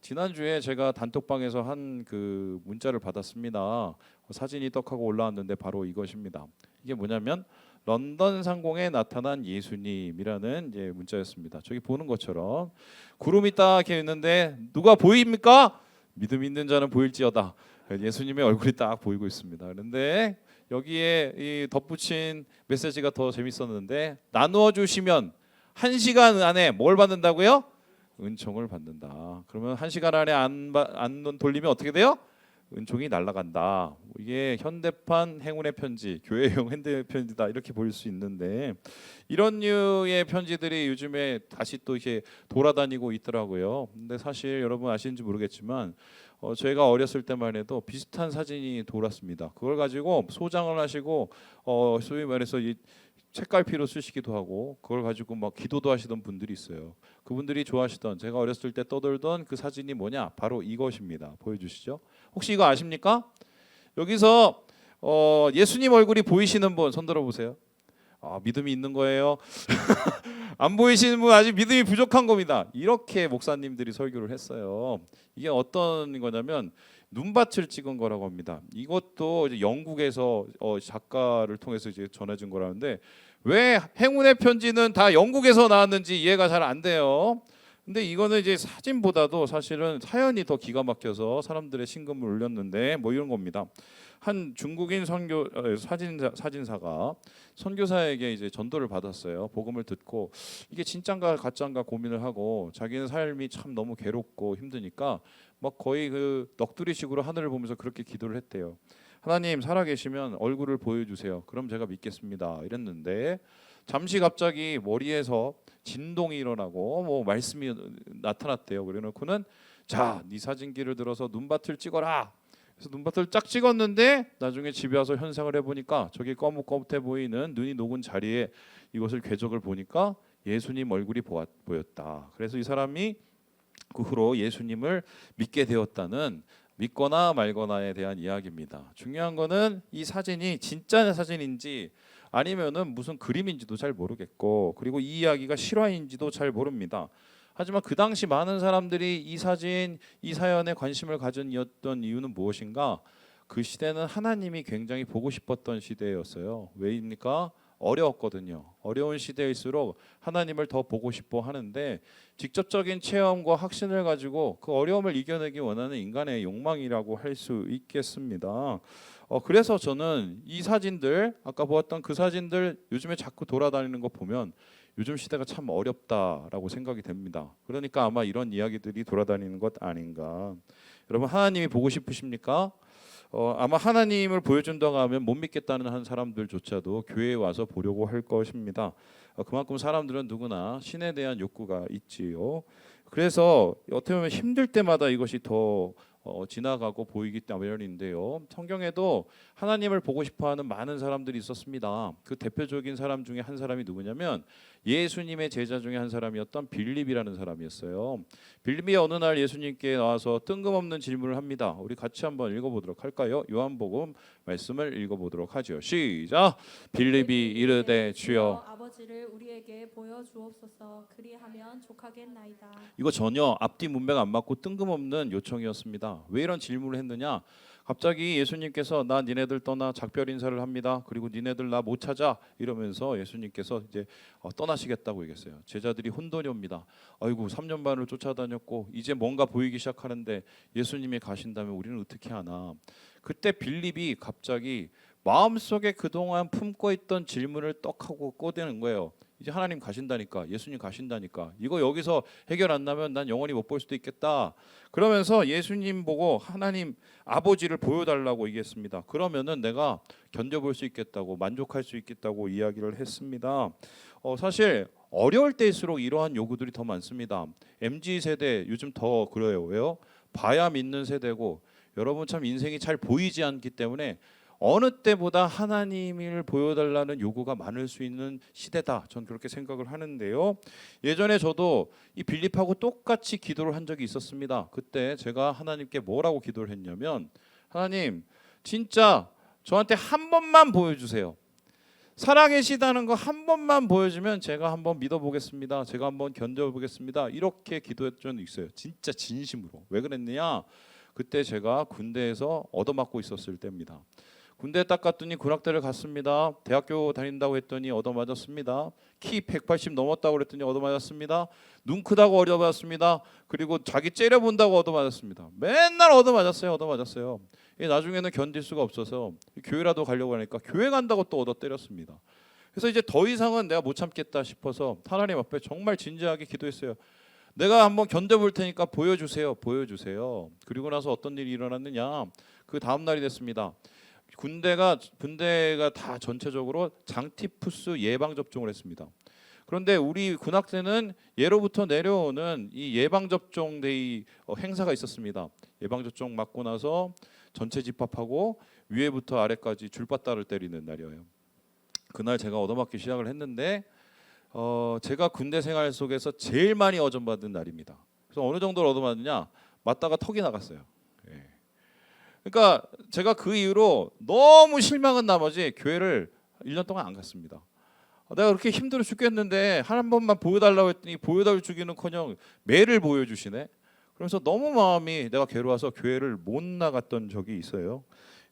지난주에 제가 단톡방에서 한 그 문자를 받았습니다. 사진이 떡하고 올라왔는데 바로 이것입니다. 이게 뭐냐면 런던 상공에 나타난 예수님이라는 이제 문자였습니다. 저기 보는 것처럼 구름이 딱 있는데 누가 보입니까? 믿음 있는 자는 보일지어다. 예수님의 얼굴이 딱 보이고 있습니다. 그런데 여기에 이 덧붙인 메시지가 더 재밌었는데 나누어 주시면 1시간 안에 뭘 받는다고요? 은총을 받는다. 그러면 1시간 안에 안 돌리면 어떻게 돼요? 은총이 날아간다. 이게 현대판 행운의 편지, 교회용 핸드 편지다 이렇게 보일 수 있는데 이런 류의 편지들이 요즘에 다시 또 이렇게 돌아다니고 있더라고요. 근데 사실 여러분 아시는지 모르겠지만 저희가 어렸을 때만 해도 비슷한 사진이 돌았습니다. 그걸 가지고 소장을 하시고 소위 말해서 이 책갈피로 쓰시기도 하고 그걸 가지고 막 기도도 하시던 분들이 있어요. 그분들이 좋아하시던 제가 어렸을 때 떠돌던 그 사진이 뭐냐? 바로 이것입니다. 보여주시죠. 혹시 이거 아십니까? 여기서 예수님 얼굴이 보이시는 분 손 들어보세요. 믿음이 있는 거예요. 안 보이시는 분 아직 믿음이 부족한 겁니다. 이렇게 목사님들이 설교를 했어요. 이게 어떤 거냐면 눈밭을 찍은 거라고 합니다. 이것도 이제 영국에서 작가를 통해서 이제 전해진 거라는데 왜 행운의 편지는 다 영국에서 나왔는지 이해가 잘 안 돼요. 근데 이거는 이제 사진보다도 사실은 사연이 더 기가 막혀서 사람들의 심금을 울렸는데 뭐 이런 겁니다. 한 중국인 사진사가 선교사에게 이제 전도를 받았어요. 복음을 듣고 이게 진짠가 가짠가 고민을 하고 자기는 삶이 참 너무 괴롭고 힘드니까 막 거의 그 넋두리식으로 하늘을 보면서 그렇게 기도를 했대요. 하나님 살아계시면 얼굴을 보여주세요. 그럼 제가 믿겠습니다. 이랬는데 잠시 갑자기 머리에서 진동이 일어나고 뭐 말씀이 나타났대요. 그래놓고는 자, 네 사진기를 들어서 눈밭을 찍어라. 그래서 눈밭을 쫙 찍었는데 나중에 집에 와서 현상을 해보니까 저기 거뭇거뭇해 보이는 눈이 녹은 자리에 이것을 궤적을 보니까 예수님 얼굴이 보였다. 그래서 이 사람이 그 후로 예수님을 믿게 되었다는 믿거나 말거나에 대한 이야기입니다. 중요한 거는 이 사진이 진짜 사진인지 아니면은 무슨 그림인지도 잘 모르겠고 그리고 이 이야기가 실화인지도 잘 모릅니다. 하지만 그 당시 많은 사람들이 이 사진, 이 사연에 관심을 가졌던 이유는 무엇인가? 그 시대는 하나님이 굉장히 보고 싶었던 시대였어요. 왜입니까? 어려웠거든요. 어려운 시대일수록 하나님을 더 보고 싶어 하는데 직접적인 체험과 확신을 가지고 그 어려움을 이겨내기 원하는 인간의 욕망이라고 할 수 있겠습니다. 그래서 저는 이 사진들 아까 보았던 그 사진들 요즘에 자꾸 돌아다니는 거 보면 요즘 시대가 참 어렵다라고 생각이 됩니다. 그러니까 아마 이런 이야기들이 돌아다니는 것 아닌가. 여러분 하나님이 보고 싶으십니까? 아마 하나님을 보여준다고 하면 못 믿겠다는 한 사람들조차도 교회에 와서 보려고 할 것입니다. 그만큼 사람들은 누구나 신에 대한 욕구가 있지요. 그래서 어떻게 보면 힘들 때마다 이것이 더 지나가고 보이기 때문인데요. 성경에도 하나님을 보고 싶어하는 많은 사람들이 있었습니다. 그 대표적인 사람 중에 한 사람이 누구냐면 예수님의 제자 중에 한 사람이었던 빌립이라는 사람이었어요. 빌립이 어느 날 예수님께 나와서 뜬금없는 질문을 합니다. 우리 같이 한번 읽어보도록 할까요? 요한복음 말씀을 읽어보도록 하죠. 시작. 빌립이 이르되 주여 아버지를 우리에게 보여주옵소서. 그리하면 족하겠나이다. 이거 전혀 앞뒤 문맥 안 맞고 뜬금없는 요청이었습니다. 왜 이런 질문을 했느냐? 갑자기 예수님께서 나 니네들 떠나 작별 인사를 합니다. 그리고 니네들 나 못 찾아 이러면서 예수님께서 이제 떠나시겠다고 얘기했어요. 제자들이 혼돈이 옵니다. 아이고 3년 반을 쫓아다녔고 이제 뭔가 보이기 시작하는데 예수님이 가신다면 우리는 어떻게 하나? 그때 빌립이 갑자기 마음속에 그동안 품고 있던 질문을 떡 하고 꺼내는 거예요. 이제 하나님 가신다니까, 예수님 가신다니까. 이거 여기서 해결 안 나면 난 영원히 못 볼 수도 있겠다. 그러면서 예수님 보고 하나님 아버지를 보여달라고 얘기했습니다. 그러면은 내가 견뎌볼 수 있겠다고, 만족할 수 있겠다고 이야기를 했습니다. 사실 어려울 때일수록 이러한 요구들이 더 많습니다. MZ 세대 요즘 더 그래요. 왜요? 봐야 믿는 세대고 여러분 참 인생이 잘 보이지 않기 때문에 어느 때보다 하나님을 보여달라는 요구가 많을 수 있는 시대다. 전 그렇게 생각을 하는데요. 예전에 저도 이 빌립하고 똑같이 기도를 한 적이 있었습니다. 그때 제가 하나님께 뭐라고 기도를 했냐면 하나님 진짜 저한테 한 번만 보여주세요. 살아계시다는 거 한 번만 보여주면 제가 한번 믿어보겠습니다. 제가 한번 견뎌보겠습니다. 이렇게 기도했던 적이 있어요. 진짜 진심으로. 왜 그랬느냐? 그때 제가 군대에서 얻어맞고 있었을 때입니다. 군대 딱 갔더니 군악대를 갔습니다. 대학교 다닌다고 했더니 얻어맞았습니다. 키 180 넘었다고 그랬더니 얻어맞았습니다. 눈 크다고 얻어맞았습니다. 그리고 자기 째려본다고 얻어맞았습니다. 맨날 얻어맞았어요. 얻어맞았어요. 나중에는 견딜 수가 없어서 교회라도 가려고 하니까 교회 간다고 또 얻어 때렸습니다. 그래서 이제 더 이상은 내가 못 참겠다 싶어서 하나님 앞에 정말 진지하게 기도했어요. 내가 한번 견뎌볼 테니까 보여주세요. 보여주세요. 그리고 나서 어떤 일이 일어났느냐? 그 다음 날이 됐습니다. 군대가 다 전체적으로 장티푸스 예방 접종을 했습니다. 그런데 우리 군악대는 예로부터 내려오는 이 예방 접종 데이 행사가 있었습니다. 예방 접종 맞고 나서 전체 집합하고 위에부터 아래까지 줄바따를 때리는 날이에요. 그날 제가 얻어맞기 시작을 했는데 제가 군대 생활 속에서 제일 많이 어전받은 날입니다. 그래서 어느 정도로 얻어맞느냐? 맞다가 턱이 나갔어요. 예. 그러니까 제가 그 이후로 너무 실망한 나머지 교회를 1년 동안 안 갔습니다. 내가 그렇게 힘들어 죽겠는데 한 번만 보여달라고 했더니 보여주기는커녕 매를 보여주시네. 그래서 너무 마음이 내가 괴로워서 교회를 못 나갔던 적이 있어요.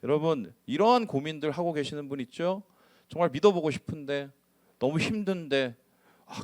여러분 이러한 고민들 하고 계시는 분 있죠? 정말 믿어보고 싶은데 너무 힘든데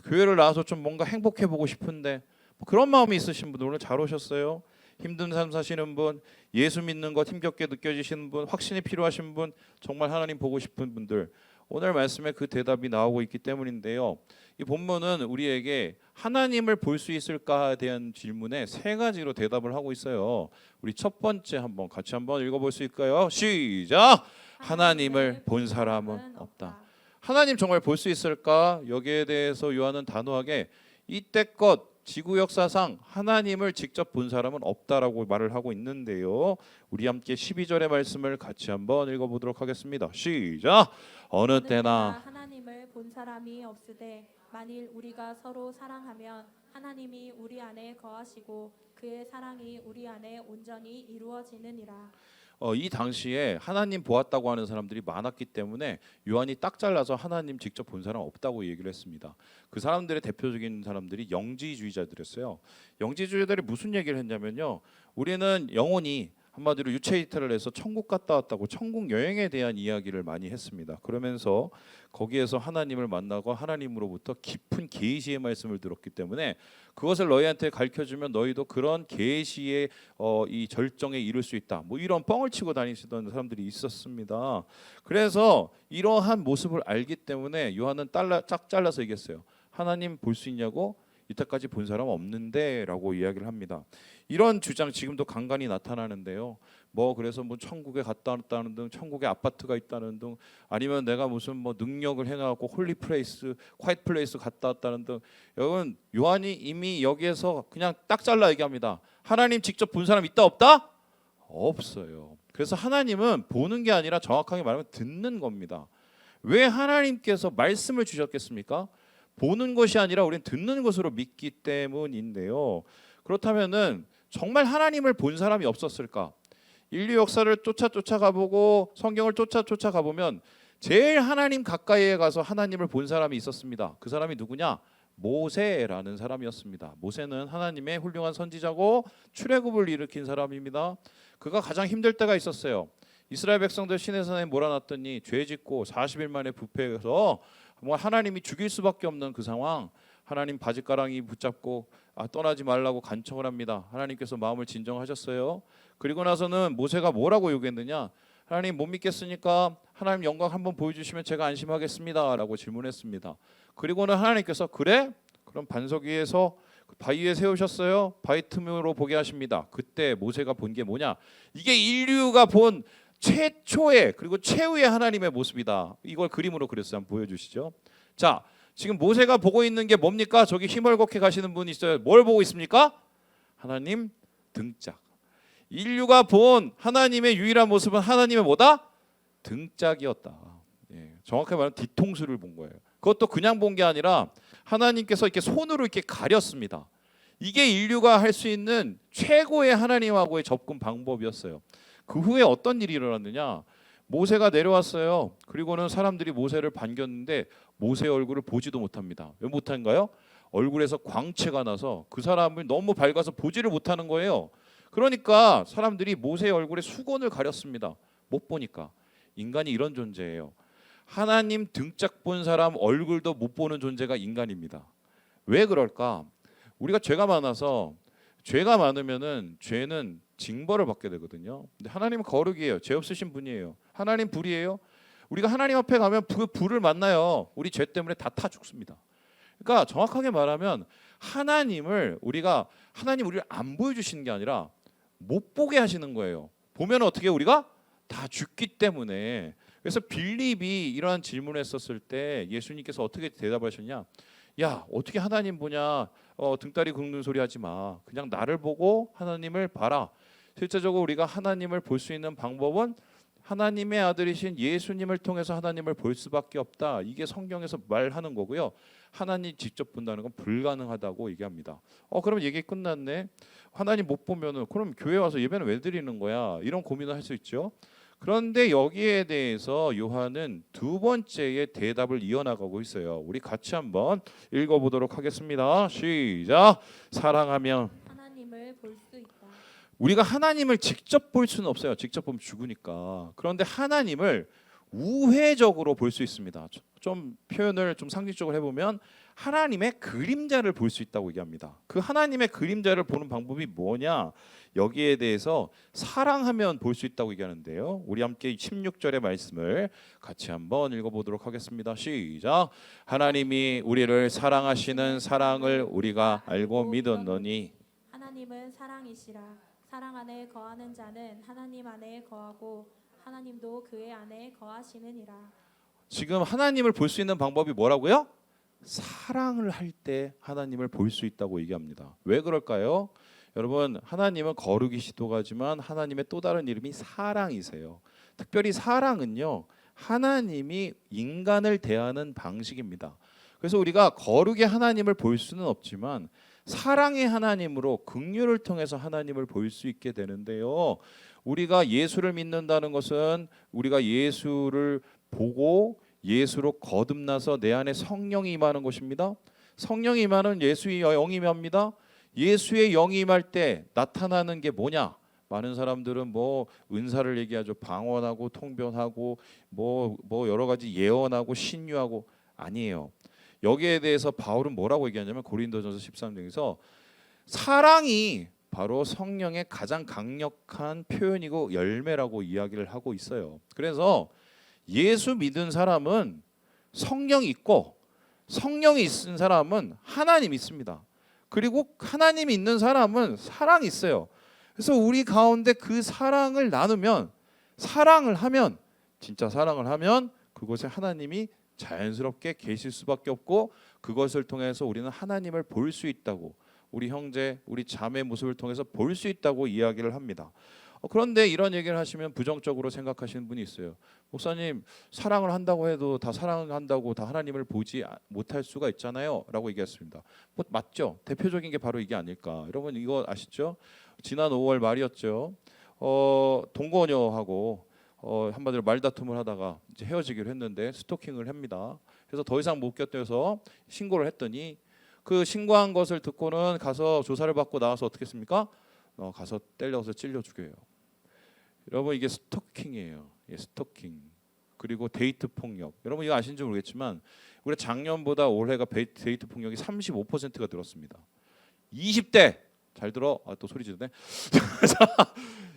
교회를 나와서 좀 뭔가 행복해보고 싶은데 그런 마음이 있으신 분들 오늘 잘 오셨어요. 힘든 삶 사시는 분, 예수 믿는 것 힘겹게 느껴지시는 분, 확신이 필요하신 분, 정말 하나님 보고 싶은 분들 오늘 말씀에 그 대답이 나오고 있기 때문인데요. 이 본문은 우리에게 하나님을 볼 수 있을까에 대한 질문에 세 가지로 대답을 하고 있어요. 우리 첫 번째 같이 한번 읽어볼 수 있을까요? 시작! 하나님을 본 사람은 없다. 하나님 정말 볼 수 있을까? 여기에 대해서 요한은 단호하게 이때껏 지구 역사상 하나님을 직접 본 사람은 없다라고 말을 하고 있는데요. 우리 함께 12절의 말씀을 같이 한번 읽어보도록 하겠습니다. 시작! 어느 때나 하나님을 본 사람이 없으되 만일 우리가 서로 사랑하면 하나님이 우리 안에 거하시고 그의 사랑이 우리 안에 온전히 이루어지느니라. 이 당시에 하나님 보았다고 하는 사람들이 많았기 때문에 요한이 딱 잘라서 하나님 직접 본 사람 없다고 얘기를 했습니다. 그 사람들의 대표적인 사람들이 영지주의자들이었어요. 영지주의자들이 무슨 얘기를 했냐면요. 우리는 영혼이 한마디로 유체 이탈을 해서 천국 갔다 왔다고 천국 여행에 대한 이야기를 많이 했습니다. 그러면서 거기에서 하나님을 만나고 하나님으로부터 깊은 계시의 말씀을 들었기 때문에 그것을 너희한테 가르쳐주면 너희도 그런 계시의 이 절정에 이를 수 있다. 뭐 이런 뻥을 치고 다니시던 사람들이 있었습니다. 그래서 이러한 모습을 알기 때문에 요한은 짝 잘라서 얘기했어요. 하나님 볼 수 있냐고? 이때까지 본 사람 없는데 라고 이야기를 합니다. 이런 주장 지금도 간간히 나타나는데요. 그래서 천국에 갔다 왔다는 등 천국에 아파트가 있다는 등 아니면 내가 무슨 능력을 해갖고 홀리 플레이스, 화이트 플레이스 갔다 왔다는 등 여러분 요한이 이미 여기에서 그냥 딱 잘라 얘기합니다. 하나님 직접 본 사람 있다 없다? 없어요. 그래서 하나님은 보는 게 아니라 정확하게 말하면 듣는 겁니다. 왜 하나님께서 말씀을 주셨겠습니까? 보는 것이 아니라 우리는 듣는 것으로 믿기 때문인데요. 그렇다면은 정말 하나님을 본 사람이 없었을까? 인류 역사를 쫓아 가보고 성경을 쫓아 가보면 제일 하나님 가까이에 가서 하나님을 본 사람이 있었습니다. 그 사람이 누구냐? 모세라는 사람이었습니다. 모세는 하나님의 훌륭한 선지자고 출애굽을 일으킨 사람입니다. 그가 가장 힘들 때가 있었어요. 이스라엘 백성들 시내산에 몰아놨더니 죄짓고 40일 만에 부패해서 하나님이 죽일 수밖에 없는 그 상황. 하나님 바지가랑이 붙잡고 떠나지 말라고 간청을 합니다. 하나님께서 마음을 진정하셨어요. 그리고 나서는 모세가 뭐라고 요구했느냐? 하나님 못 믿겠으니까 하나님 영광 한번 보여주시면 제가 안심하겠습니다 라고 질문했습니다. 그리고는 하나님께서 그래? 그럼 반석 위에서 바위 위에 세우셨어요. 바위 틈으로 보게 하십니다. 그때 모세가 본 게 뭐냐? 이게 인류가 본 최초의 그리고 최후의 하나님의 모습이다. 이걸 그림으로 그렸어요. 한번 보여주시죠. 자, 지금 모세가 보고 있는 게 뭡니까? 저기 희멀겋게 가시는 분이 있어요. 뭘 보고 있습니까? 하나님 등짝. 인류가 본 하나님의 유일한 모습은 하나님의 뭐다? 등짝이었다. 정확하게 말하면 뒤통수를 본 거예요. 그것도 그냥 본 게 아니라 하나님께서 이렇게 손으로 이렇게 가렸습니다. 이게 인류가 할 수 있는 최고의 하나님하고의 접근 방법이었어요. 그 후에 어떤 일이 일어났느냐? 모세가 내려왔어요. 그리고는 사람들이 모세를 반겼는데 모세의 얼굴을 보지도 못합니다. 왜 못한가요? 얼굴에서 광채가 나서 그 사람을 너무 밝아서 보지를 못하는 거예요. 그러니까 사람들이 모세의 얼굴에 수건을 가렸습니다. 못 보니까. 인간이 이런 존재예요. 하나님 등짝 본 사람 얼굴도 못 보는 존재가 인간입니다. 왜 그럴까? 우리가 죄가 많아서, 죄가 많으면은 죄는 징벌을 받게 되거든요. 근데 하나님은 거룩이에요. 죄 없으신 분이에요. 하나님 불이에요. 우리가 하나님 앞에 가면 그 불을 만나요. 우리 죄 때문에 다 타 죽습니다. 그러니까 정확하게 말하면 하나님 우리를 안 보여주시는 게 아니라 못 보게 하시는 거예요. 보면 어떻게 우리가 다 죽기 때문에. 그래서 빌립이 이러한 질문을 했었을 때 예수님께서 어떻게 대답하셨냐? 야, 어떻게 하나님 보냐? 등다리 긁는 소리 하지 마. 그냥 나를 보고 하나님을 봐라. 실제적으로 우리가 하나님을 볼 수 있는 방법은 하나님의 아들이신 예수님을 통해서 하나님을 볼 수밖에 없다. 이게 성경에서 말하는 거고요. 하나님 직접 본다는 건 불가능하다고 얘기합니다. 그럼 얘기 끝났네. 하나님 못 보면은 그럼 교회 와서 예배는 왜 드리는 거야? 이런 고민을 할 수 있죠. 그런데 여기에 대해서 요한은 두 번째의 대답을 이어나가고 있어요. 우리 같이 한번 읽어보도록 하겠습니다. 시작. 사랑하면 하나님을 볼 수 있다. 우리가 하나님을 직접 볼 수는 없어요. 직접 보면 죽으니까. 그런데 하나님을 우회적으로 볼 수 있습니다. 좀 표현을 좀 상징적으로 해보면 하나님의 그림자를 볼 수 있다고 얘기합니다. 그 하나님의 그림자를 보는 방법이 뭐냐? 여기에 대해서 사랑하면 볼 수 있다고 얘기하는데요. 우리 함께 16절의 말씀을 같이 한번 읽어보도록 하겠습니다. 시작. 하나님이 우리를 사랑하시는 사랑을 우리가 알고 믿었노니 하나님은 사랑이시라. 사랑 안에 거하는 자는 하나님 안에 거하고 하나님도 그의 안에 거하시느니라. 지금 하나님을 볼 수 있는 방법이 뭐라고요? 사랑을 할 때 하나님을 볼 수 있다고 얘기합니다. 왜 그럴까요? 여러분, 하나님은 거룩이시도 하지만 하나님의 또 다른 이름이 사랑이세요. 특별히 사랑은요, 하나님이 인간을 대하는 방식입니다. 그래서 우리가 거룩의 하나님을 볼 수는 없지만 사랑의 하나님으로 긍휼을 통해서 하나님을 볼 수 있게 되는데요. 우리가 예수를 믿는다는 것은 우리가 예수를 보고 예수로 거듭나서 내 안에 성령이 임하는 것입니다. 성령이 임하는 예수의 영이 임합니다. 예수의 영이 임할 때 나타나는 게 뭐냐? 많은 사람들은 뭐 은사를 얘기하죠. 방언하고 통변하고 뭐 여러 가지 예언하고 신유하고. 아니에요. 여기에 대해서 바울은 뭐라고 얘기하냐면 고린도전서 13장에서 사랑이 바로 성령의 가장 강력한 표현이고 열매라고 이야기를 하고 있어요. 그래서 예수 믿은 사람은 성령이 있고 성령이 있는 사람은 하나님이 있습니다. 그리고 하나님이 있는 사람은 사랑이 있어요. 그래서 우리 가운데 그 사랑을 나누면, 사랑을 하면, 진짜 사랑을 하면 그곳에 하나님이 자연스럽게 계실 수밖에 없고 그것을 통해서 우리는 하나님을 볼 수 있다고, 우리 형제, 우리 자매 모습을 통해서 볼 수 있다고 이야기를 합니다. 그런데 이런 얘기를 하시면 부정적으로 생각하시는 분이 있어요. 목사님, 사랑을 한다고 해도 다 사랑한다고 다 하나님을 보지 못할 수가 있잖아요 라고 얘기했습니다. 맞죠? 대표적인 게 바로 이게 아닐까. 여러분 이거 아시죠? 지난 5월 말이었죠. 동거녀하고 한마디로 말다툼을 하다가 이제 헤어지기로 했는데 스토킹을 합니다. 그래서 더 이상 못 견뎌서 신고를 했더니 그 신고한 것을 듣고는 가서 조사를 받고 나와서 어떻게 했습니까? 가서 때려서 찔러 죽여요. 여러분 이게 스토킹이에요. 예, 스토킹. 그리고 데이트 폭력. 여러분 이거 아신지 모르겠지만 우리 작년보다 올해가 데이트 폭력이 35%가 늘었습니다. 20대 잘 들어. 또 소리 지르네.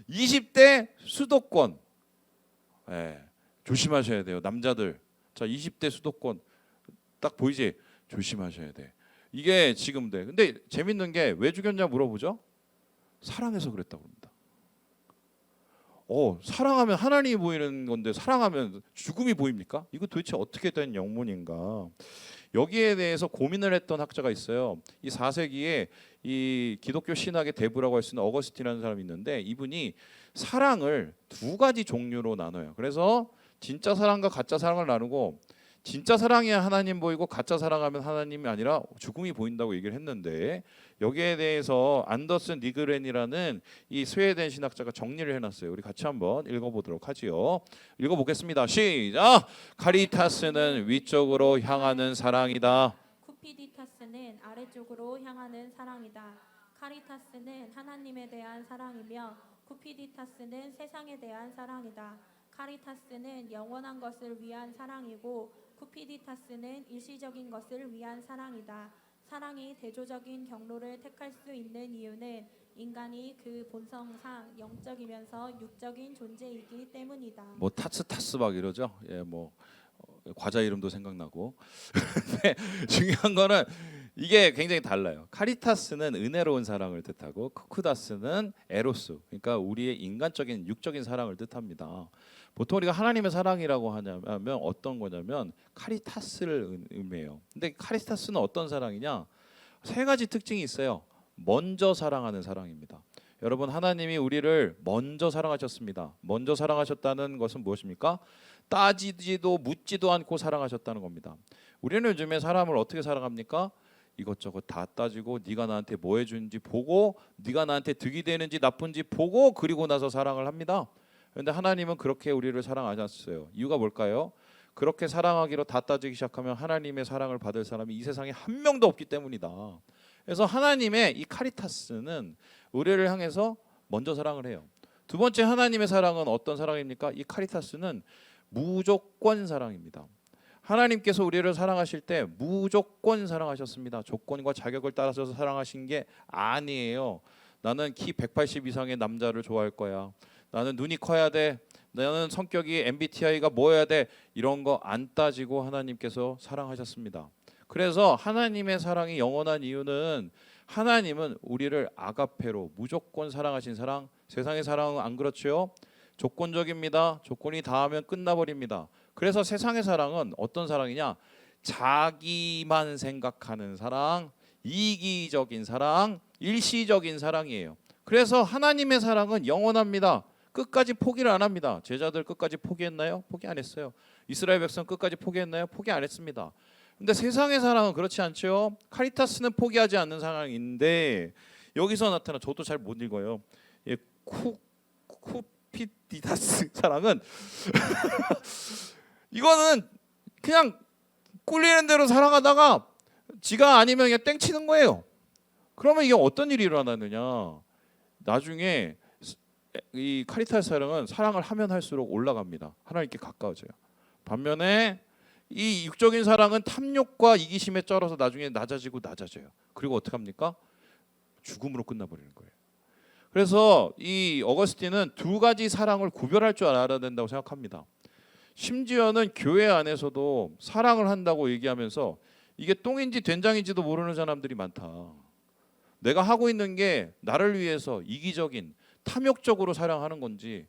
20대 수도권. 예, 조심하셔야 돼요. 남자들. 자, 20대 수도권 딱 보이지? 조심하셔야 돼. 이게 지금 돼. 근데 재밌는 게 왜 죽였냐 물어보죠. 사랑해서 그랬다고 합니다. 사랑하면 하나님이 보이는 건데 사랑하면 죽음이 보입니까? 이거 도대체 어떻게 된 영문인가? 여기에 대해서 고민을 했던 학자가 있어요. 이 4세기에 이 기독교 신학의 대부라고 할 수 있는 어거스틴이라는 사람이 있는데 이분이 사랑을 두 가지 종류로 나눠요. 그래서 진짜 사랑과 가짜 사랑을 나누고 진짜 사랑이야 하나님 보이고 가짜 사랑하면 하나님이 아니라 죽음이 보인다고 얘기를 했는데 여기에 대해서 안더슨 니그렌이라는 이 스웨덴 신학자가 정리를 해놨어요. 우리 같이 한번 읽어보도록 하지요. 읽어보겠습니다. 시작. 카리타스는 위쪽으로 향하는 사랑이다. 쿠피디타스는 아래쪽으로 향하는 사랑이다. 카리타스는 하나님에 대한 사랑이며 쿠피디타스는 세상에 대한 사랑이다. 카리타스는 영원한 것을 위한 사랑이고 쿠피디타스는 일시적인 것을 위한 사랑이다. 사랑이 대조적인 경로를 택할 수 있는 이유는 인간이 그 본성상 영적이면서 육적인 존재이기 때문이다. 뭐 타스 막 이러죠. 예, 뭐 과자 이름도 생각나고. 근데 중요한 거는 이게 굉장히 달라요. 카리타스는 은혜로운 사랑을 뜻하고 쿠쿠다스는 에로스, 그러니까 우리의 인간적인 육적인 사랑을 뜻합니다. 보통 우리가 하나님의 사랑이라고 하냐면 어떤 거냐면 카리타스를 의미해요. 근데 카리타스는 어떤 사랑이냐? 세 가지 특징이 있어요. 먼저 사랑하는 사랑입니다. 여러분, 하나님이 우리를 먼저 사랑하셨습니다. 먼저 사랑하셨다는 것은 무엇입니까? 따지지도 묻지도 않고 사랑하셨다는 겁니다. 우리는 요즘에 사람을 어떻게 사랑합니까? 이것저것 다 따지고 네가 나한테 뭐 해주는지 보고 네가 나한테 득이 되는지 나쁜지 보고 그리고 나서 사랑을 합니다. 그런데 하나님은 그렇게 우리를 사랑하지 않았어요. 이유가 뭘까요? 그렇게 사랑하기로 다 따지기 시작하면 하나님의 사랑을 받을 사람이 이 세상에 한 명도 없기 때문이다. 그래서 하나님의 이 카리타스는 우리를 향해서 먼저 사랑을 해요. 두 번째, 하나님의 사랑은 어떤 사랑입니까? 이 카리타스는 무조건 사랑입니다. 하나님께서 우리를 사랑하실 때 무조건 사랑하셨습니다. 조건과 자격을 따라서 사랑하신 게 아니에요. 나는 키 180 이상의 남자를 좋아할 거야. 나는 눈이 커야 돼. 나는 성격이 MBTI가 뭐여야 돼. 이런 거 안 따지고 하나님께서 사랑하셨습니다. 그래서 하나님의 사랑이 영원한 이유는 하나님은 우리를 아가페로 무조건 사랑하신 사랑. 세상의 사랑은 안 그렇죠? 조건적입니다. 조건이 닿으면 끝나버립니다. 그래서 세상의 사랑은 어떤 사랑이냐? 자기만 생각하는 사랑, 이기적인 사랑, 일시적인 사랑이에요. 그래서 하나님의 사랑은 영원합니다. 끝까지 포기를 안 합니다. 제자들 끝까지 포기했나요? 포기 안 했어요. 이스라엘 백성 끝까지 포기했나요? 포기 안 했습니다. 근데 세상의 사랑은 그렇지 않죠. 카리타스는 포기하지 않는 사랑인데 여기서 나타나, 저도 잘 못 읽어요. 예, 쿠피디타스 사랑은 이거는 그냥 꿀리는 대로 사랑하다가 지가 아니면 그냥 땡치는 거예요. 그러면 이게 어떤 일이 일어나느냐? 나중에 이 카리타스 사랑은 사랑을 하면 할수록 올라갑니다. 하나님께 가까워져요. 반면에 이 육적인 사랑은 탐욕과 이기심에 쩔어서 나중에 낮아지고 낮아져요. 그리고 어떻게 합니까? 죽음으로 끝나버리는 거예요. 그래서 이 어거스틴은 두 가지 사랑을 구별할 줄 알아야 된다고 생각합니다. 심지어는 교회 안에서도 사랑을 한다고 얘기하면서 이게 똥인지 된장인지도 모르는 사람들이 많다. 내가 하고 있는 게 나를 위해서 이기적인 탐욕적으로 사랑하는 건지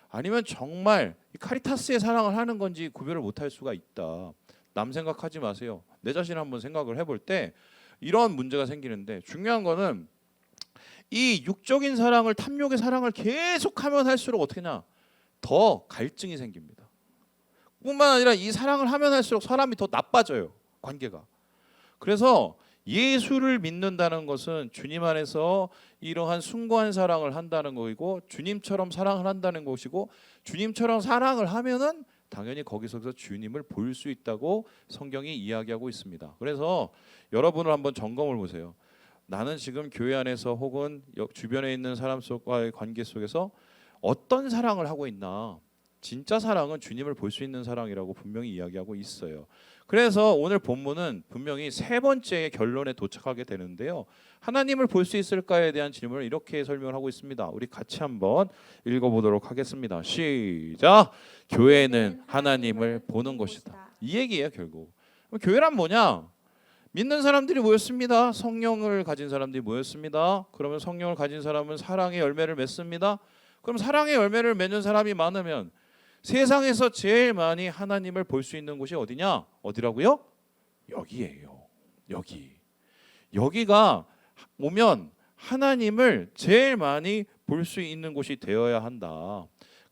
아니면 정말 카리타스의 사랑을 하는 건지 구별을 못할 수가 있다. 남 생각하지 마세요. 내 자신 한번 생각을 해볼 때 이런 문제가 생기는데, 중요한 거는 이 육적인 사랑을, 탐욕의 사랑을 계속하면 할수록 어떻게냐? 더 갈증이 생깁니다. 뿐만 아니라 이 사랑을 하면 할수록 사람이 더 나빠져요. 관계가. 그래서 예수를 믿는다는 것은 주님 안에서 이러한 숭고한 사랑을 한다는 것이고 주님처럼 사랑을 한다는 것이고 주님처럼 사랑을 하면은 당연히 거기서 주님을 볼 수 있다고 성경이 이야기하고 있습니다. 그래서 여러분을 한번 점검을 보세요. 나는 지금 교회 안에서 혹은 주변에 있는 사람 속과의 관계 속에서 어떤 사랑을 하고 있나? 진짜 사랑은 주님을 볼 수 있는 사랑이라고 분명히 이야기하고 있어요. 그래서 오늘 본문은 분명히 세 번째 결론에 도착하게 되는데요. 하나님을 볼 수 있을까에 대한 질문을 이렇게 설명을 하고 있습니다. 우리 같이 한번 읽어보도록 하겠습니다. 시작. 교회는 하나님을 보는 것이다. 이 얘기예요, 결국. 그럼 교회란 뭐냐? 믿는 사람들이 모였습니다. 성령을 가진 사람들이 모였습니다. 그러면 성령을 가진 사람은 사랑의 열매를 맺습니다. 그럼 사랑의 열매를 맺는 사람이 많으면 세상에서 제일 많이 하나님을 볼 수 있는 곳이 어디냐? 어디라고요? 여기예요. 여기가 오면 하나님을 제일 많이 볼 수 있는 곳이 되어야 한다.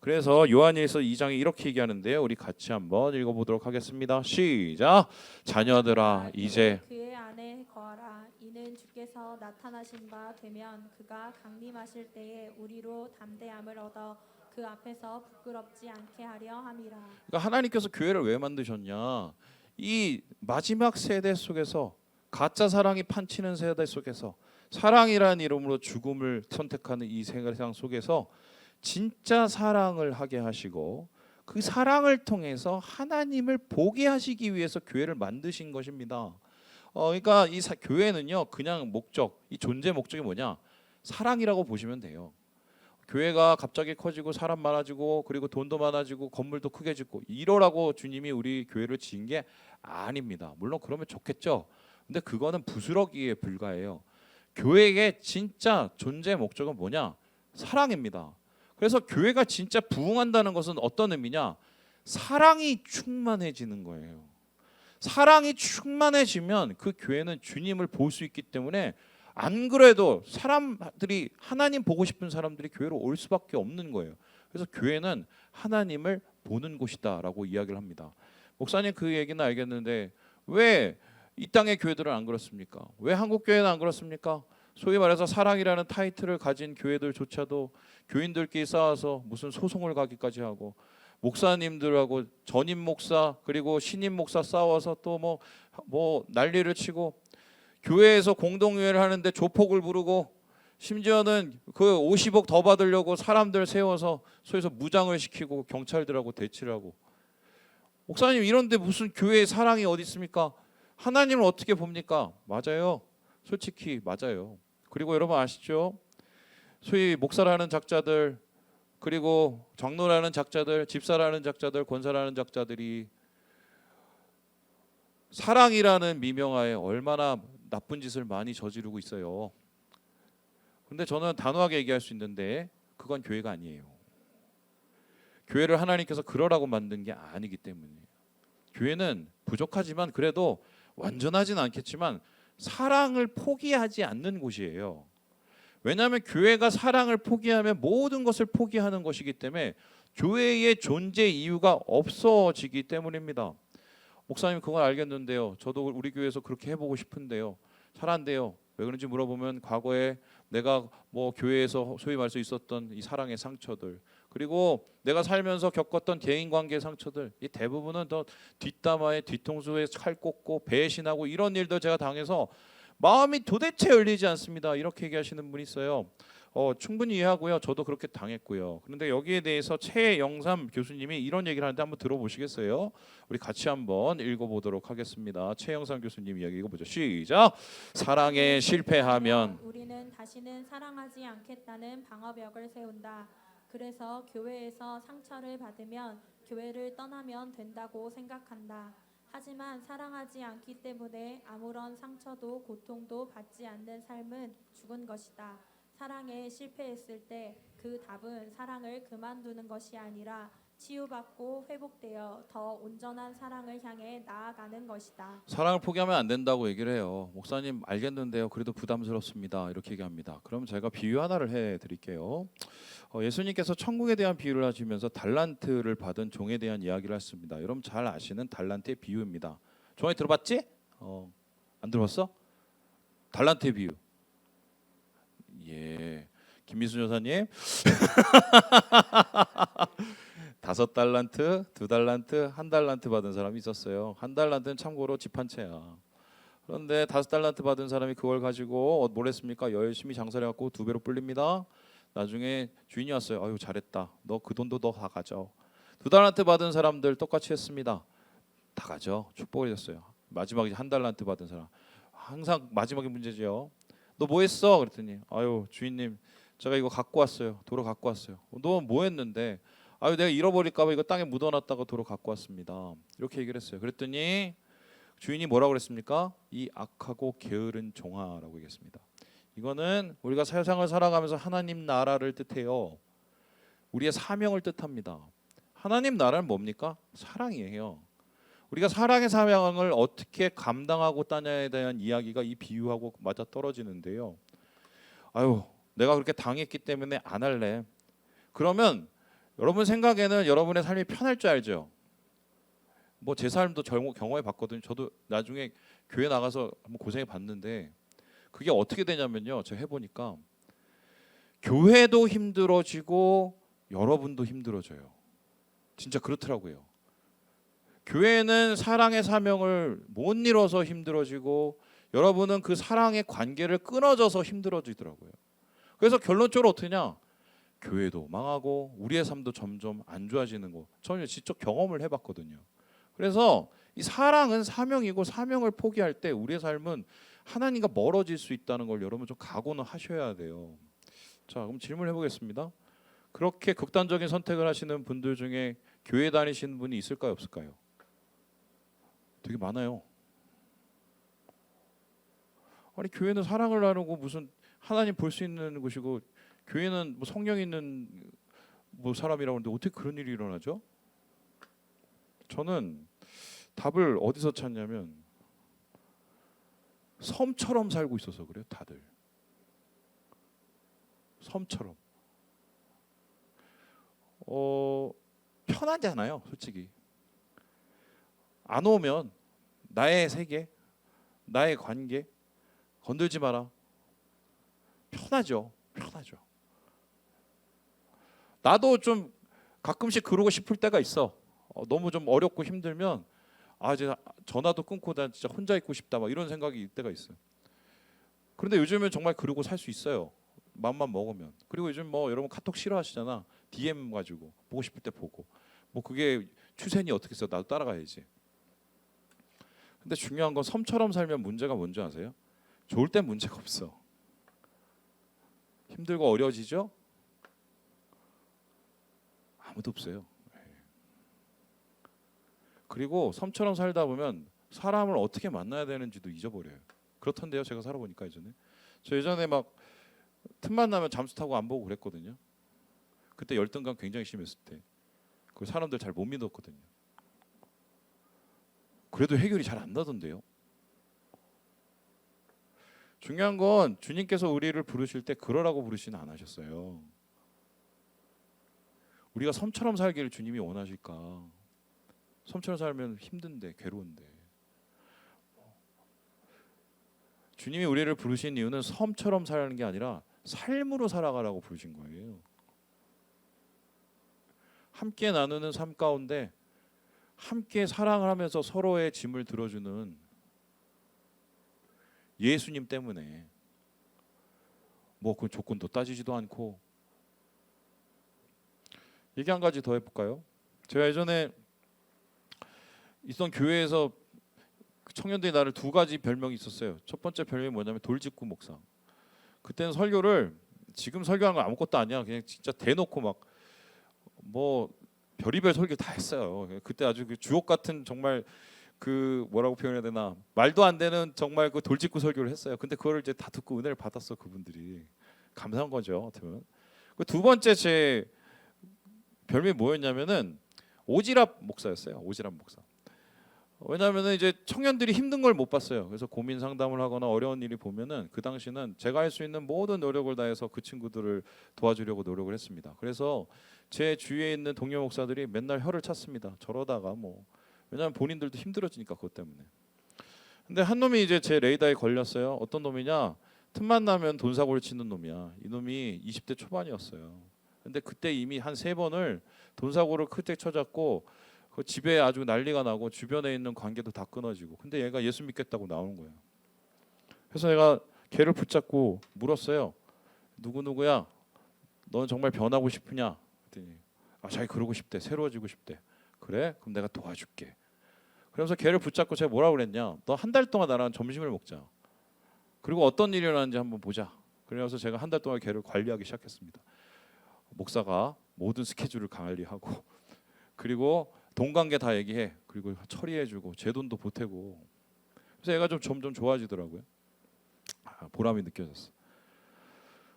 그래서 요한일서 2장에 이렇게 얘기하는데요. 우리 같이 한번 읽어보도록 하겠습니다. 시작. 자녀들아 이제 그의 안에 거하라. 이는 주께서 나타나신 바 되면 그가 강림하실 때에 우리로 담대함을 얻어 그 앞에서 부끄럽지 않게 하려 함이라. 그러니까 하나님께서 교회를 왜 만드셨냐? 이 마지막 세대 속에서 가짜 사랑이 판치는 세대 속에서 사랑이라는 이름으로 죽음을 선택하는 이 세상 속에서 진짜 사랑을 하게 하시고 그 사랑을 통해서 하나님을 보게 하시기 위해서 교회를 만드신 것입니다. 그러니까 이 교회는요 그냥 목적, 이 존재 목적이 뭐냐? 사랑이라고 보시면 돼요. 교회가 갑자기 커지고 사람 많아지고 그리고 돈도 많아지고 건물도 크게 짓고 이러라고 주님이 우리 교회를 지은 게 아닙니다. 물론 그러면 좋겠죠. 근데 그거는 부스러기에 불과해요. 교회의 진짜 존재 목적은 뭐냐? 사랑입니다. 그래서 교회가 진짜 부흥한다는 것은 어떤 의미냐? 사랑이 충만해지는 거예요. 사랑이 충만해지면 그 교회는 주님을 볼 수 있기 때문에 안 그래도 사람들이 하나님 보고 싶은 사람들이 교회로 올 수밖에 없는 거예요. 그래서 교회는 하나님을 보는 곳이다라고 이야기를 합니다. 목사님 그 얘기는 알겠는데 왜 이 땅의 교회들은 안 그렇습니까? 왜 한국 교회는 안 그렇습니까? 소위 말해서 사랑이라는 타이틀을 가진 교회들조차도 교인들끼리 싸워서 무슨 소송을 가기까지 하고 목사님들하고 전임 목사 그리고 신임 목사 싸워서 또 뭐 난리를 치고 교회에서 공동회의를 하는데 조폭을 부르고 심지어는 그 50억 더 받으려고 사람들 세워서 소위에서 무장을 시키고 경찰들하고 대치를 하고 목사님 이런데 무슨 교회의 사랑이 어디 있습니까? 하나님을 어떻게 봅니까? 맞아요. 솔직히 맞아요. 그리고 여러분 아시죠? 소위 목사라는 작자들 그리고 장로라는 작자들 집사라는 작자들 권사라는 작자들이 사랑이라는 미명하에 얼마나 나쁜 짓을 많이 저지르고 있어요. 근데 저는 단호하게 얘기할 수 있는데 그건 교회가 아니에요. 교회를 하나님께서 그러라고 만든 게 아니기 때문이에요. 교회는 부족하지만 그래도 완전하진 않겠지만 사랑을 포기하지 않는 곳이에요. 왜냐하면 교회가 사랑을 포기하면 모든 것을 포기하는 것이기 때문에 교회의 존재 이유가 없어지기 때문입니다. 목사님 그건 알겠는데요. 저도 우리 교회에서 그렇게 해보고 싶은데요. 잘 안 돼요. 왜 그런지 물어보면 과거에 내가 뭐 교회에서 소위 말해서 있었던 이 사랑의 상처들 그리고 내가 살면서 겪었던 대인관계 상처들 이 대부분은 더 뒷담화에 뒤통수에 칼 꽂고 배신하고 이런 일도 제가 당해서 마음이 도대체 열리지 않습니다. 이렇게 얘기하시는 분이 있어요. 충분히 이해하고요. 저도 그렇게 당했고요. 그런데 여기에 대해서 최영삼 교수님이 이런 얘기를 하는데 한번 들어보시겠어요? 우리 같이 한번 읽어보도록 하겠습니다. 최영삼 교수님 이야기 읽어보죠. 시작. 사랑에 실패하면 우리는 다시는 사랑하지 않겠다는 방어벽을 세운다. 그래서 교회에서 상처를 받으면 교회를 떠나면 된다고 생각한다. 하지만 사랑하지 않기 때문에 아무런 상처도 고통도 받지 않는 삶은 죽은 것이다. 사랑에 실패했을 때 그 답은 사랑을 그만두는 것이 아니라 치유받고 회복되어 더 온전한 사랑을 향해 나아가는 것이다. 사랑을 포기하면 안 된다고 얘기를 해요. 목사님 알겠는데요. 그래도 부담스럽습니다. 이렇게 얘기합니다. 그럼 제가 비유 하나를 해드릴게요. 예수님께서 천국에 대한 비유를 하시면서 달란트를 받은 종에 대한 이야기를 했습니다. 여러분 잘 아시는 달란트의 비유입니다. 종이 들어봤지? 안 들어봤어? 달란트의 비유. 예, 김미순 여사님 5달란트, 2달란트, 1달란트 받은 사람이 있었어요. 1달란트는 참고로 집 한 채야. 그런데 5달란트 받은 사람이 그걸 가지고 뭘 했습니까? 열심히 장사를 해갖고 2배로 불립니다. 나중에 주인이 왔어요. 아유 잘했다. 너 그 돈도 너 다 가져. 2달란트 받은 사람들 똑같이 했습니다. 다 가져. 축복을 줬어요. 마지막에 1달란트 받은 사람 항상 마지막에 문제죠. 너 뭐 했어? 그랬더니 아유 주인님 제가 이거 갖고 왔어요. 도로 갖고 왔어요. 너 뭐 했는데? 아유 내가 잃어버릴까 봐 이거 땅에 묻어놨다가 도로 갖고 왔습니다. 이렇게 얘기를 했어요. 그랬더니 주인이 뭐라고 그랬습니까? 이 악하고 게으른 종아라고 얘기했습니다. 이거는 우리가 세상을 살아가면서 하나님 나라를 뜻해요. 우리의 사명을 뜻합니다. 하나님 나라는 뭡니까? 사랑이에요. 우리가 사랑의 사명을 어떻게 감당하고 따냐에 대한 이야기가 이 비유하고 맞아 떨어지는데요. 아유 내가 그렇게 당했기 때문에 안 할래. 그러면 여러분 생각에는 여러분의 삶이 편할 줄 알죠? 뭐 제 삶도 경험해 봤거든요. 저도 나중에 교회 나가서 한번 고생해 봤는데 그게 어떻게 되냐면요. 제가 해보니까 교회도 힘들어지고 여러분도 힘들어져요. 진짜 그렇더라고요. 교회는 사랑의 사명을 못 이뤄서 힘들어지고 여러분은 그 사랑의 관계를 끊어져서 힘들어지더라고요. 그래서 결론적으로 어떠냐? 교회도 망하고 우리의 삶도 점점 안 좋아지는 거 저는 직접 경험을 해봤거든요. 그래서 이 사랑은 사명이고 사명을 포기할 때 우리의 삶은 하나님과 멀어질 수 있다는 걸 여러분 좀 각오는 하셔야 돼요. 자, 그럼 질문해 보겠습니다. 그렇게 극단적인 선택을 하시는 분들 중에 교회 다니시는 분이 있을까요, 없을까요? 되게 많아요. 아니 교회는 사랑을 나누고 무슨 하나님 볼 수 있는 곳이고 교회는 뭐 성령 있는 뭐 사람이라고 하는데 어떻게 그런 일이 일어나죠? 저는 답을 어디서 찾냐면 섬처럼 살고 있어서 그래요. 다들 섬처럼 편하잖아요. 솔직히 안 오면 나의 세계, 나의 관계 건들지 마라. 편하죠. 편하죠. 나도 좀 가끔씩 그러고 싶을 때가 있어. 너무 좀 어렵고 힘들면 이제 전화도 끊고 난 진짜 혼자 있고 싶다 막 이런 생각이 일 때가 있어요. 그런데 요즘은 정말 그러고 살 수 있어요. 맘만 먹으면. 그리고 요즘 뭐 여러분 카톡 싫어하시잖아. DM 가지고 보고 싶을 때 보고. 뭐 그게 추세니 어떻게 써? 나도 따라가야지. 근데 중요한 건 섬처럼 살면 문제가 뭔지 아세요? 좋을 땐 문제가 없어. 힘들고 어려워지죠? 아무도 없어요. 그리고 섬처럼 살다 보면 사람을 어떻게 만나야 되는지도 잊어버려요. 그렇던데요. 제가 살아보니까 저 예전에 막 틈만 나면 잠수 타고 안 보고 그랬거든요. 그때 열등감 굉장히 심했을 때. 그 사람들 잘 못 믿었거든요. 그래도 해결이 잘 안 나던데요. 중요한 건 주님께서 우리를 부르실 때 그러라고 부르시는 안 하셨어요. 우리가 섬처럼 살기를 주님이 원하실까? 섬처럼 살면 힘든데 괴로운데. 주님이 우리를 부르신 이유는 섬처럼 살는 게 아니라 삶으로 살아가라고 부르신 거예요. 함께 나누는 삶 가운데 함께 사랑을 하면서 서로의 짐을 들어주는 예수님 때문에 뭐 그 조건도 따지지도 않고. 얘기 한 가지 더 해볼까요? 제가 예전에 있던 교회에서 청년들이 나를 두 가지 별명이 있었어요. 첫 번째 별명이 뭐냐면 돌직구 목사. 그때는 설교를 지금 설교하는 건 아무것도 아니야. 그냥 진짜 대놓고 막 뭐 별의별 설교 다 했어요. 그때 아주 그 주옥 같은 정말 그 뭐라고 표현해야 되나 말도 안 되는 정말 그 돌직구 설교를 했어요. 근데 그거를 이제 다 듣고 은혜를 받았어 그분들이. 감사한 거죠. 그 두 번째 제 별명이 뭐였냐면은 오지랖 목사였어요. 오지랖 목사. 왜냐하면 이제 청년들이 힘든 걸 못 봤어요. 그래서 고민 상담을 하거나 어려운 일이 보면은 그 당시는 제가 할 수 있는 모든 노력을 다해서 그 친구들을 도와주려고 노력을 했습니다. 그래서 제 주위에 있는 동료 목사들이 맨날 혀를 찼습니다. 저러다가 뭐 왜냐하면 본인들도 힘들어지니까 그것 때문에. 근데 한 놈이 이제 제 레이더에 걸렸어요. 어떤 놈이냐? 틈만 나면 돈 사고를 치는 놈이야. 이 놈이 20대 초반이었어요. 근데 그때 이미 한 3번을 돈 사고를 크게 쳐잡고 그 집에 아주 난리가 나고 주변에 있는 관계도 다 끊어지고. 근데 얘가 예수 믿겠다고 나오는 거예요. 그래서 내가 걔를 붙잡고 물었어요. 누구야? 넌 정말 변하고 싶으냐? 그랬더니 자기 그러고 싶대. 새로워지고 싶대. 그래? 그럼 내가 도와줄게. 그러면서 걔를 붙잡고 제가 뭐라고 그랬냐? 너 한 달 동안 나랑 점심을 먹자. 그리고 어떤 일이 일어나는지 한번 보자. 그래서 제가 한 달 동안 걔를 관리하기 시작했습니다. 목사가 모든 스케줄을 관리하고 그리고 돈 관계 다 얘기해. 그리고 처리해주고 제 돈도 보태고. 그래서 얘가 좀 점점 좋아지더라고요. 보람이 느껴졌어.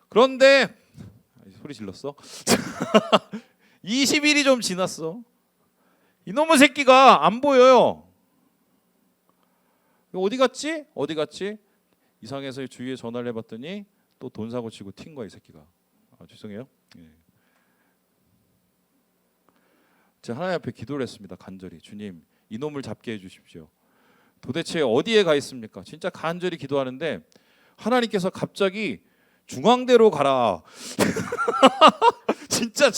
그런데 소리 질렀어? 20일이 좀 지났어. 이놈의 새끼가 안 보여요. 어디 갔지? 어디 갔지? 이상해서 주위에 전화를 해봤더니 또 돈 사고 치고 튄 거야 이 새끼가. 죄송해요. 예. 제가 하나님 앞에 기도를 했습니다. 간절히 주님 이놈을 잡게 해주십시오. 도대체 어디에 가 있습니까? 진짜 간절히 기도하는데 하나님께서 갑자기 중앙대로 가라. 진짜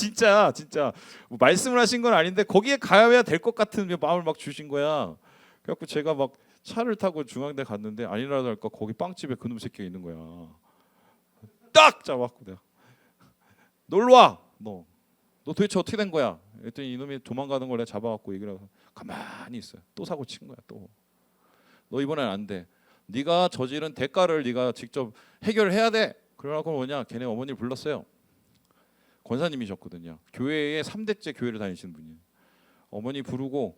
뭐 말씀을 하신 건 아닌데 거기에 가야 될 것 같은 마음을 막 주신 거야. 그래갖고 제가 막 차를 타고 중앙대 갔는데 아니라도 할까 거기 빵집에 그놈 새끼가 있는 거야. 딱 잡았고 내가 놀러 와. 너 도대체 어떻게 된 거야? 그랬더니 이놈이 도망가는 걸 내가 잡아갖고 얘기를 하고 가만히 있어요. 또 사고 친 거야. 또 너 이번엔 안 돼. 네가 저지른 대가를 네가 직접 해결해야 돼. 그러라고 뭐냐? 걔네 어머니를 불렀어요. 권사님이셨거든요. 교회에 3대째 교회를 다니시는 분이에요. 어머니 부르고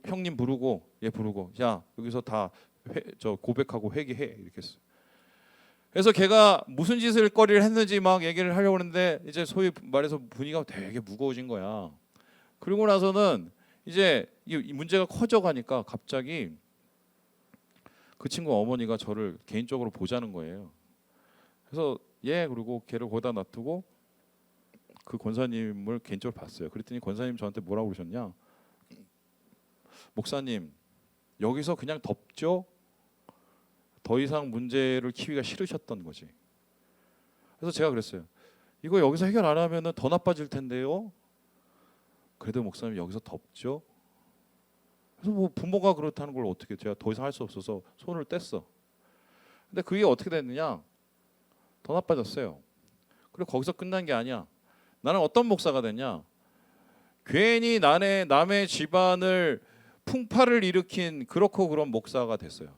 형님 부르고 얘 부르고 야 여기서 다 고백하고 회개해 이렇게 했어요. 그래서 걔가 무슨 짓을 거리를 했는지 막 얘기를 하려고 하는데 이제 소위 말해서 분위기가 되게 무거워진 거야. 그리고 나서는 이제 이 문제가 커져가니까 갑자기 그 친구 어머니가 저를 개인적으로 보자는 거예요. 그래서 그리고 걔를 거기다 놔두고 그 권사님을 개인적으로 봤어요. 그랬더니 권사님 저한테 뭐라고 그러셨냐? 목사님 여기서 그냥 덮죠? 더 이상 문제를 키우기가 싫으셨던 거지. 그래서 제가 그랬어요. 이거 여기서 해결 안 하면은 더 나빠질 텐데요. 그래도 목사님 여기서 덮죠? 그래서 뭐 부모가 그렇다는 걸 어떻게 제가 더 이상 할 수 없어서 손을 뗐어. 근데 그게 어떻게 됐느냐? 더 나빠졌어요. 그리고 거기서 끝난 게 아니야. 나는 어떤 목사가 됐냐? 괜히 남의 집안을 풍파를 일으킨 그렇고 그런 목사가 됐어요.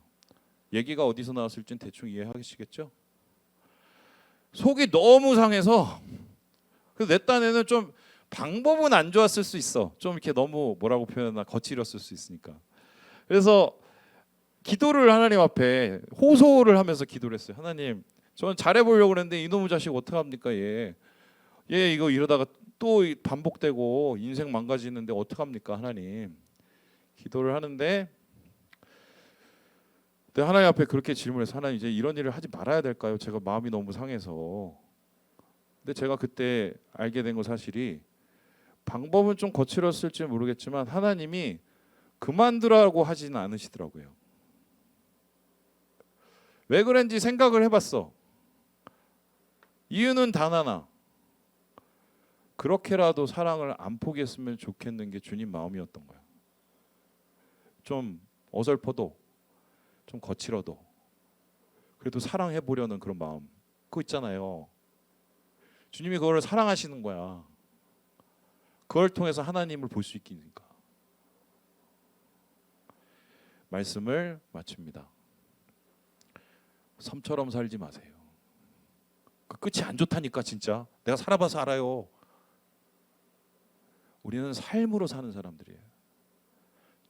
얘기가 어디서 나왔을지는 대충 이해하시겠죠? 속이 너무 상해서 그래서 내 딴에는 좀 방법은 안 좋았을 수 있어. 좀 이렇게 너무 뭐라고 표현하나 거칠었을 수 있으니까. 그래서 기도를 하나님 앞에 호소를 하면서 기도를 했어요. 하나님, 저는 잘해보려고 그랬는데 이놈의 자식 어떡합니까 얘 이거 이러다가 또 반복되고 인생 망가지는데 어떡합니까 하나님. 기도를 하는데 하나님 앞에 그렇게 질문해서 하나님 이제 이런 일을 하지 말아야 될까요? 제가 마음이 너무 상해서. 근데 제가 그때 알게 된 거 사실이 방법은 좀 거칠었을지 모르겠지만 하나님이 그만두라고 하지는 않으시더라고요. 왜 그런지 생각을 해봤어. 이유는 단 하나. 그렇게라도 사랑을 안 포기했으면 좋겠는 게 주님 마음이었던 거야. 좀 어설퍼도 좀 거칠어도 그래도 사랑해 보려는 그런 마음. 그거 있잖아요. 주님이 그거를 사랑하시는 거야. 그걸 통해서 하나님을 볼 수 있기니까. 말씀을 마칩니다. 섬처럼 살지 마세요. 그 끝이 안 좋다니까 진짜. 내가 살아봐서 알아요. 우리는 삶으로 사는 사람들이에요.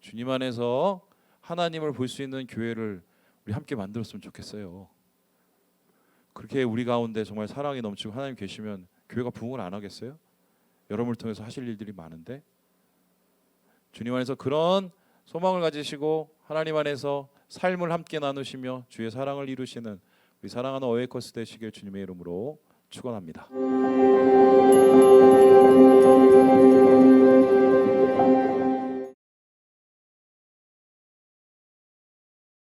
주님 안에서 하나님을 볼 수 있는 교회를 우리 함께 만들었으면 좋겠어요. 그렇게 우리 가운데 정말 사랑이 넘치고 하나님 계시면 교회가 부흥을 안 하겠어요? 여러분을 통해서 하실 일들이 많은데 주님 안에서 그런 소망을 가지시고 하나님 안에서 삶을 함께 나누시며 주의 사랑을 이루시는 우리 사랑하는 어웨이커스 되시길 주님의 이름으로 축원합니다.